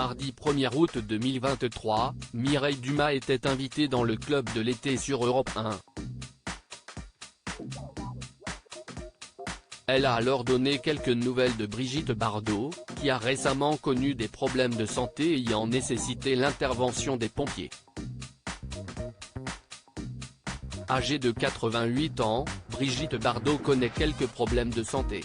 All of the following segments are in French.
Mardi 1er août 2023, Mireille Dumas était invitée dans le club de l'été sur Europe 1. Elle a alors donné quelques nouvelles de Brigitte Bardot, qui a récemment connu des problèmes de santé ayant nécessité l'intervention des pompiers. Âgée de 88 ans, Brigitte Bardot connaît quelques problèmes de santé.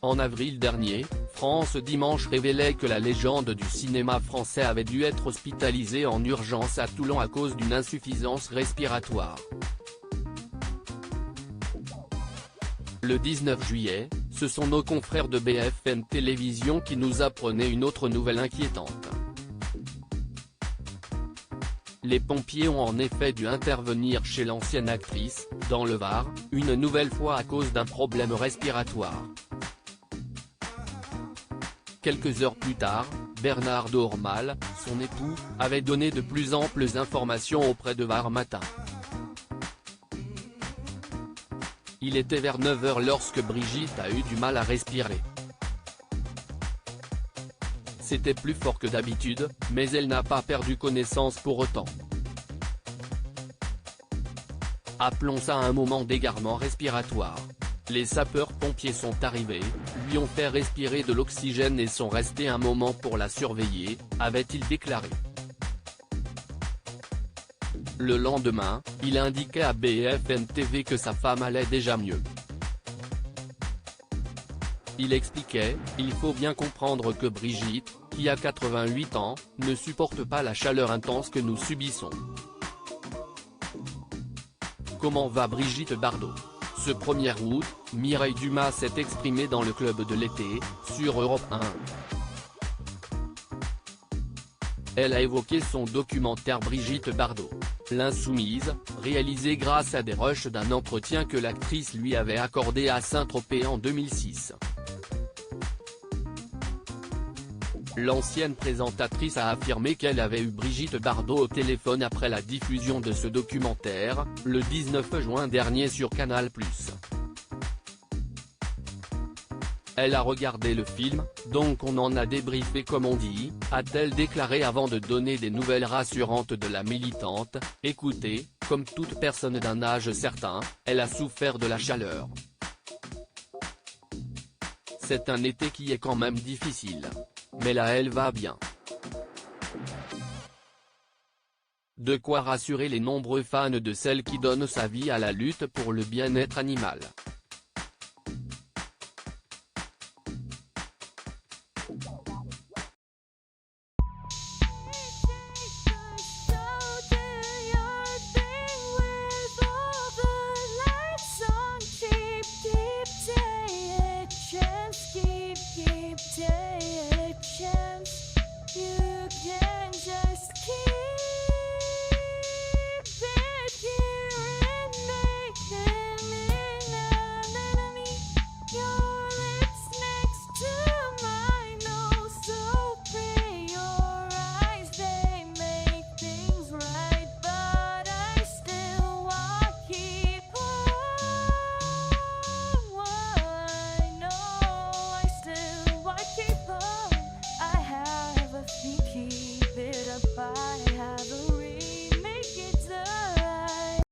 En avril dernier, France Dimanche révélait que la légende du cinéma français avait dû être hospitalisée en urgence à Toulon à cause d'une insuffisance respiratoire. Le 19 juillet, ce sont nos confrères de BFM Télévision qui nous apprenaient une autre nouvelle inquiétante. Les pompiers ont en effet dû intervenir chez l'ancienne actrice, dans le Var, une nouvelle fois à cause d'un problème respiratoire. Quelques heures plus tard, Bernard Dormal, son époux, avait donné de plus amples informations auprès de Var Matin. Il était vers 9 h lorsque Brigitte a eu du mal à respirer. C'était plus fort que d'habitude, mais elle n'a pas perdu connaissance pour autant. Appelons ça un moment d'égarement respiratoire. Les sapeurs-pompiers sont arrivés, lui ont fait respirer de l'oxygène et sont restés un moment pour la surveiller, avait-il déclaré. Le lendemain, il indiquait à BFM TV que sa femme allait déjà mieux. Il expliquait, « Il faut bien comprendre que Brigitte, qui a 88 ans, ne supporte pas la chaleur intense que nous subissons. » Comment va Brigitte Bardot? Ce 1er août, Mireille Dumas s'est exprimée dans le club de l'été, sur Europe 1. Elle a évoqué son documentaire Brigitte Bardot, l'Insoumise, réalisé grâce à des rushs d'un entretien que l'actrice lui avait accordé à Saint-Tropez en 2006. L'ancienne présentatrice a affirmé qu'elle avait eu Brigitte Bardot au téléphone après la diffusion de ce documentaire, le 19 juin dernier sur Canal+. Elle a regardé le film, donc on en a débriefé comme on dit, a-t-elle déclaré avant de donner des nouvelles rassurantes de la militante. Écoutez, comme toute personne d'un âge certain, elle a souffert de la chaleur. C'est un été qui est quand même difficile. Mais là elle va bien. De quoi rassurer les nombreux fans de celle qui donne sa vie à la lutte pour le bien-être animal.